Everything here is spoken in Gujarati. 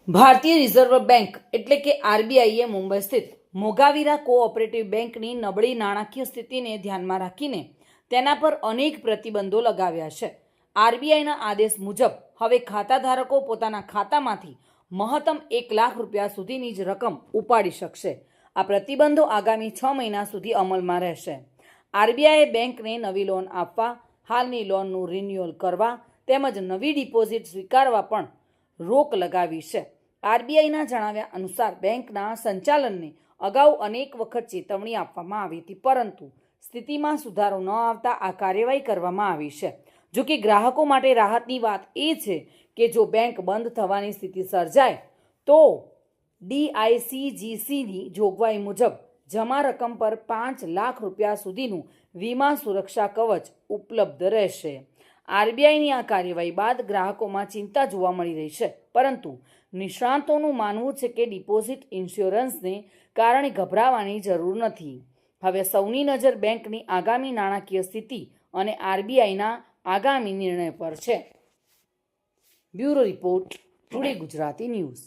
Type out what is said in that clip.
ભારતીય રિઝર્વ બેંક એટલે કે આરબીઆઈએ મુંબઈ સ્થિત મોગાવીરા કોઓપરેટિવ બેંકની નબળી નાણાકીય સ્થિતિને ધ્યાનમાં રાખીને તેના પર અનેક પ્રતિબંધો લગાવ્યા છે. આરબીઆઈના આદેશ મુજબ હવે ખાતાધારકો પોતાના ખાતામાંથી મહત્તમ 1 લાખ રૂપિયા સુધીની જ રકમ ઉપાડી શકશે. આ પ્રતિબંધો આગામી 6 મહિના સુધી અમલમાં રહેશે. આરબીઆઈએ બેંકને નવી લોન આપવા, હાલની લોનનું રિન્યુઅલ કરવા તેમજ નવી ડિપોઝિટ સ્વીકારવા પણ રોક લગાવી છે. આરબીઆઈના જણાવ્યા અનુસાર બેંકના સંચાલનને અગાઉ અનેક વખત ચેતવણી આપવામાં આવી હતી, પરંતુ સ્થિતિમાં સુધારો ન આવતા આ કાર્યવાહી કરવામાં આવી છે. જો કે ગ્રાહકો માટે રાહતની વાત એ છે કે જો બેંક બંધ થવાની સ્થિતિ સર્જાય તો ડીઆઈસીજીસીની જોગવાઈ મુજબ જમા રકમ પર 5 લાખ રૂપિયા સુધીનું વીમા સુરક્ષા કવચ ઉપલબ્ધ રહેશે. આરબીઆઈની આ કાર્યવાહી બાદ ગ્રાહકોમાં ચિંતા જોવા મળી રહી છે, પરંતુ નિષ્ણાતોનું માનવું છે કે ડિપોઝિટ ઇન્સ્યોરન્સને કારણે ગભરાવાની જરૂર નથી. હવે સૌની નજર બેંકની આગામી નાણાકીય સ્થિતિ અને આરબીઆઈના આગામી નિર્ણય પર છે. Bureau report, today Gujarati news.